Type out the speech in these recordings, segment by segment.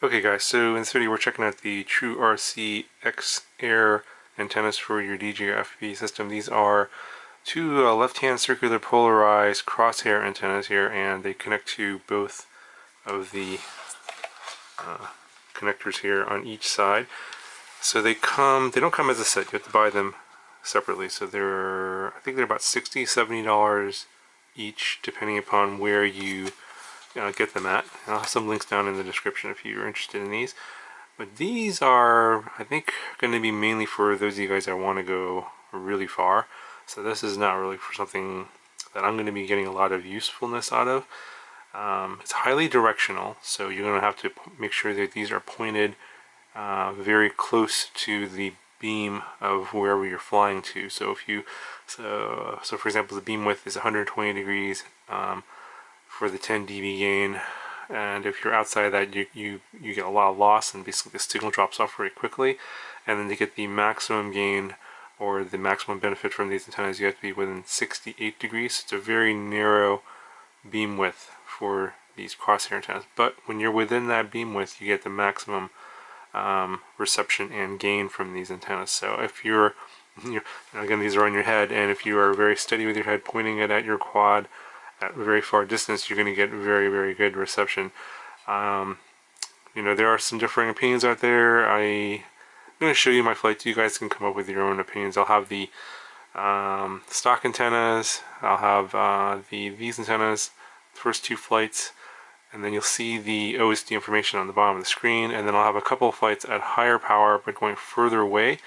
Okay guys, so in this video we're checking out the TrueRC X-Air antennas for your DJI FPV system. These are two left-hand circular polarized crosshair antennas here, and they connect to both of the connectors here on each side. So they don't come as a set, you have to buy them separately. So I think they're about $60–70 each, depending upon where you get them at. I'll have some links down in the description if you're interested in these. But these are, I think, going to be mainly for those of you guys that want to go really far. So this is not really for something that I'm going to be getting a lot of usefulness out of. It's highly directional, so you're going to have to make sure that these are pointed very close to the beam of wherever you're flying to. So if you, so for example, the beam width is 120 degrees. For the 10 dB gain, and if you're outside of that, you get a lot of loss, and basically the signal drops off very quickly. And then to get the maximum gain or the maximum benefit from these antennas, you have to be within 68 degrees. It's a very narrow beam width for these crosshair antennas, but when you're within that beam width, you get the maximum reception and gain from these antennas. So if you're again, these are on your head, and if you are very steady with your head pointing it at your quad at a very far distance, you're going to get very, very good reception. There are some differing opinions out there. I'm going to show you my flights. You guys can come up with your own opinions. I'll have the stock antennas. I'll have these antennas, the first two flights, and then you'll see the OSD information on the bottom of the screen. And then I'll have a couple of flights at higher power but going further away.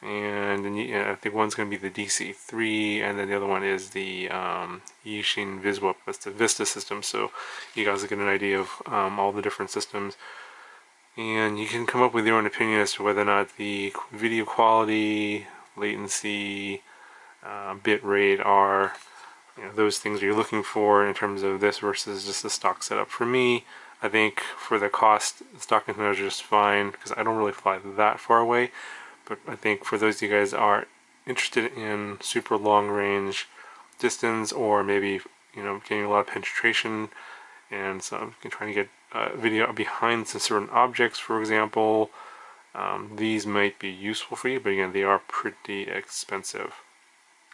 And then I think one's going to be the DC-3, and then the other one is the Yixin VisWhoop. That's the Vista system, so you guys will get an idea of all the different systems. And you can come up with your own opinion as to whether or not the video quality, latency, bit rate are those things you're looking for in terms of this versus just the stock setup. For me, I think for the cost, the stock antennas are just fine because I don't really fly that far away. But I think for those of you guys that are interested in super long range distance, or maybe getting a lot of penetration, and so trying to get video behind some certain objects, for example, these might be useful for you. But again, they are pretty expensive.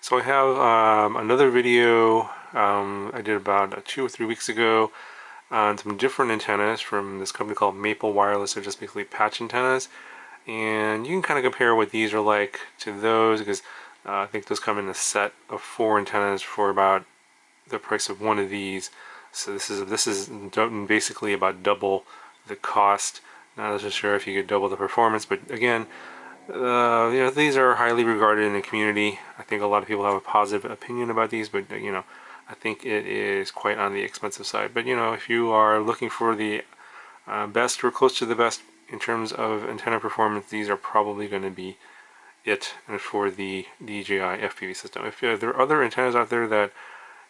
So I have another video I did about 2 or 3 weeks ago on some different antennas from this company called Maple Wireless. They're just basically patch antennas. And you can kind of compare what these are like to those, because I think those come in a set of 4 antennas for about the price of one of these. So this is basically about double the cost. Not so sure if you could double the performance, but again, these are highly regarded in the community. I think a lot of people have a positive opinion about these, but I think it is quite on the expensive side. But if you are looking for the best or close to the best in terms of antenna performance, these are probably going to be it for the DJI FPV system. If there are other antennas out there that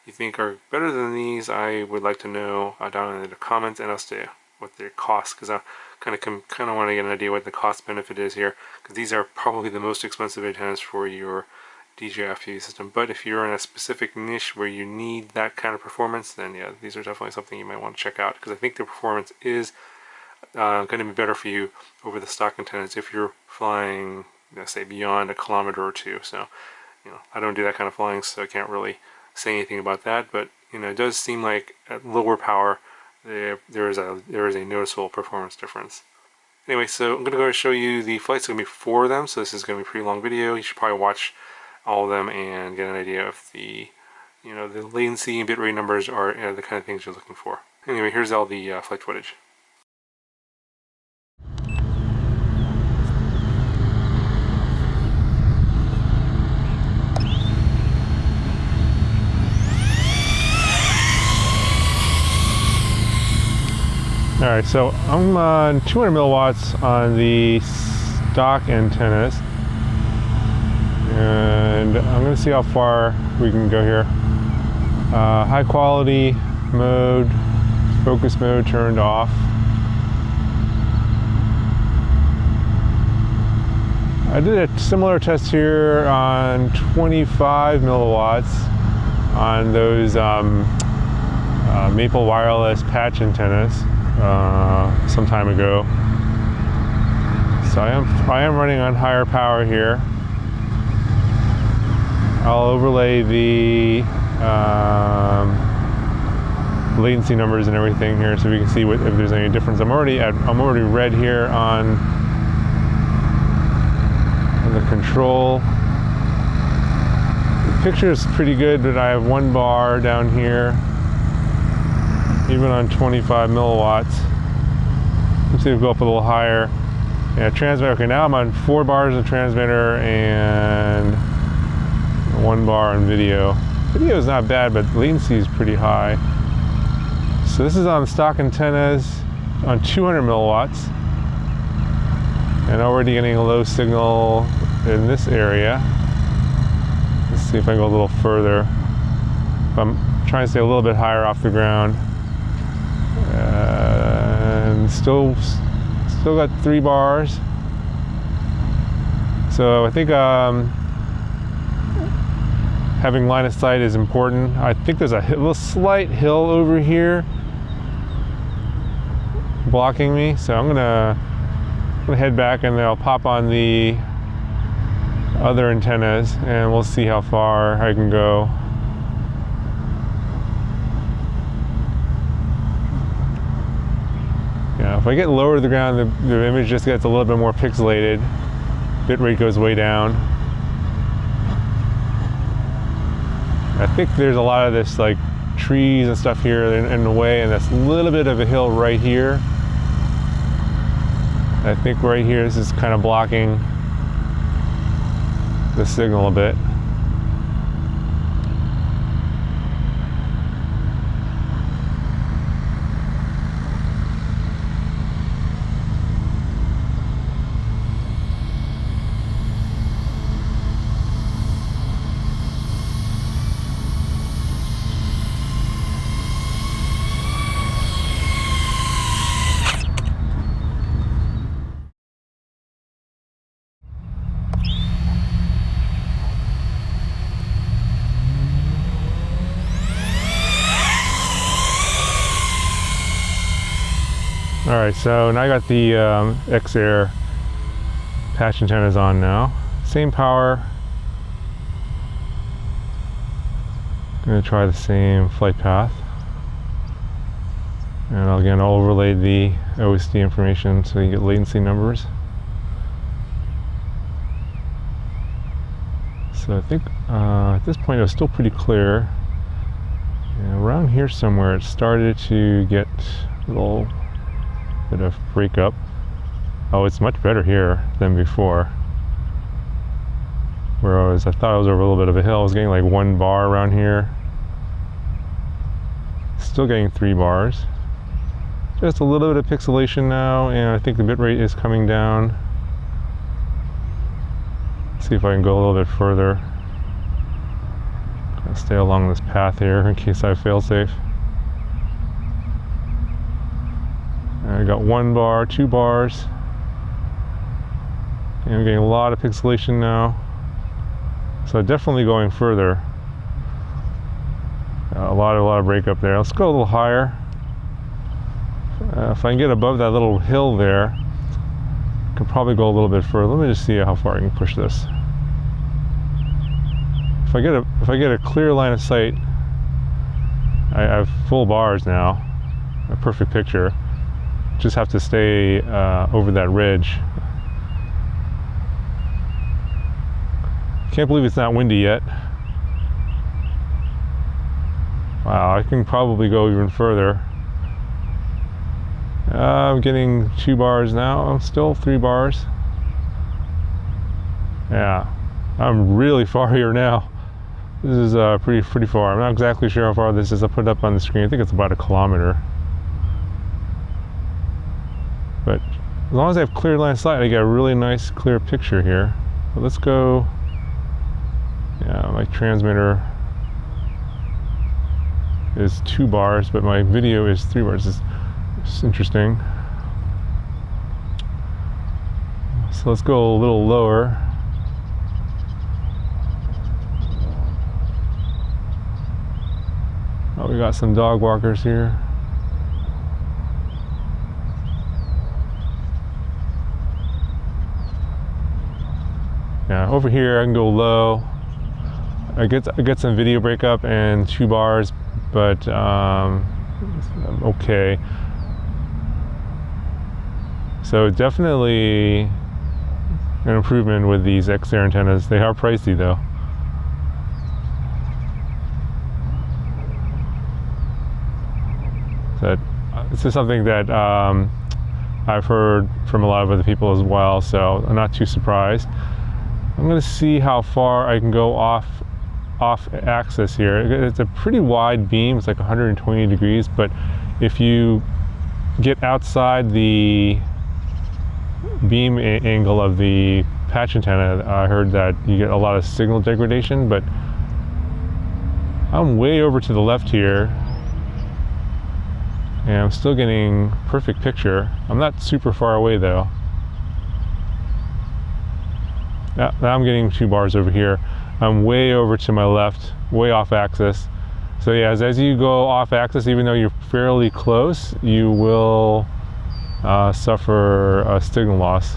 you think are better than these, I would like to know down in the comments, and also what their cost, because I kind of want to get an idea what the cost benefit is here, because these are probably the most expensive antennas for your DJI FPV system. But if you're in a specific niche where you need that kind of performance, then yeah, these are definitely something you might want to check out, because I think the performance is going to be better for you over the stock antennas if you're flying, say, beyond 1 kilometer or 2. So, I don't do that kind of flying, so I can't really say anything about that. But it does seem like at lower power, there is a noticeable performance difference. Anyway, so I'm going to go and show you the flights. It's going to be 4 of them, so this is going to be a pretty long video. You should probably watch all of them and get an idea of the the latency and bitrate numbers are the kind of things you're looking for. Anyway, here's all the flight footage. Alright, so I'm on 200 milliwatts on the stock antennas, and I'm going to see how far we can go here. High quality mode, focus mode turned off. I did a similar test here on 25 milliwatts on those Maple Wireless patch antennas. some time ago. So I am running on higher power here. I'll overlay the latency numbers and everything here, so we can see if there's any difference. I'm already red here on the control. The picture is pretty good, but I have 1 bar down here, even on 25 milliwatts. Let's see if we go up a little higher. Yeah, transmitter. Okay, now I'm on 4 bars of transmitter and 1 bar on video. Video is not bad, but latency is pretty high. So this is on stock antennas on 200 milliwatts, and already getting a low signal in this area. Let's see if I go a little further. I'm trying to stay a little bit higher off the ground, and still got 3 bars. So I think having line of sight is important. I think there's a little slight hill over here blocking me, so I'm gonna head back and then I'll pop on the other antennas and we'll see how far I can go. Yeah, if I get lower to the ground, the image just gets a little bit more pixelated. Bitrate goes way down. I think there's a lot of this like trees and stuff here in the way, and that's a little bit of a hill right here. I think right here this is kind of blocking the signal a bit. Alright, so now I got the X-Air patch antennas on now. Same power. Gonna try the same flight path. And again, I'll overlay the OSD information so you get latency numbers. So I think at this point it was still pretty clear. And around here somewhere it started to get a little bit of breakup. Oh, it's much better here than before. Where I thought I was over a little bit of a hill. I was getting like 1 bar around here. Still getting 3 bars. Just a little bit of pixelation now, and I think the bitrate is coming down. Let's see if I can go a little bit further. I'll stay along this path here in case I fail safe. I got 1 bar, 2 bars, and I'm getting a lot of pixelation now. So definitely going further. A lot of breakup there. Let's go a little higher. If I can get above that little hill there, I can probably go a little bit further. Let me just see how far I can push this. If I get a clear line of sight, I have full bars now, a perfect picture. Just have to stay over that ridge. Can't believe it's not windy yet. Wow, I can probably go even further. I'm getting 2 bars now, still 3 bars. Yeah, I'm really far here now. This is pretty far. I'm not exactly sure how far this is. I'll put it up on the screen. I think it's about 1 kilometer. But as long as I have clear line of sight, I get a really nice clear picture here. But let's go. Yeah, my transmitter is 2 bars, but my video is 3 bars. It's interesting. So let's go a little lower. Oh, we got some dog walkers here. Yeah, over here I can go low. I get some video breakup and 2 bars, but okay. So definitely an improvement with these XR antennas. They are pricey though. So this is something that I've heard from a lot of other people as well, so I'm not too surprised. I'm going to see how far I can go off axis here. It's a pretty wide beam. It's like 120 degrees, but if you get outside the beam angle of the patch antenna, I heard that you get a lot of signal degradation, but I'm way over to the left here and I'm still getting perfect picture. I'm not super far away though. Now I'm getting 2 bars over here. I'm way over to my left, way off axis. So yeah, as you go off axis, even though you're fairly close, you will suffer a signal loss.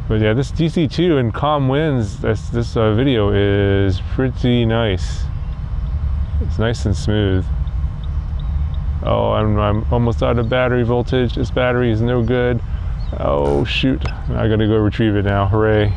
But yeah, this DC2 and calm winds, this video is pretty nice. It's nice and smooth. Oh, I'm almost out of battery voltage. This battery is no good. Oh shoot, I gotta go retrieve it now. Hooray.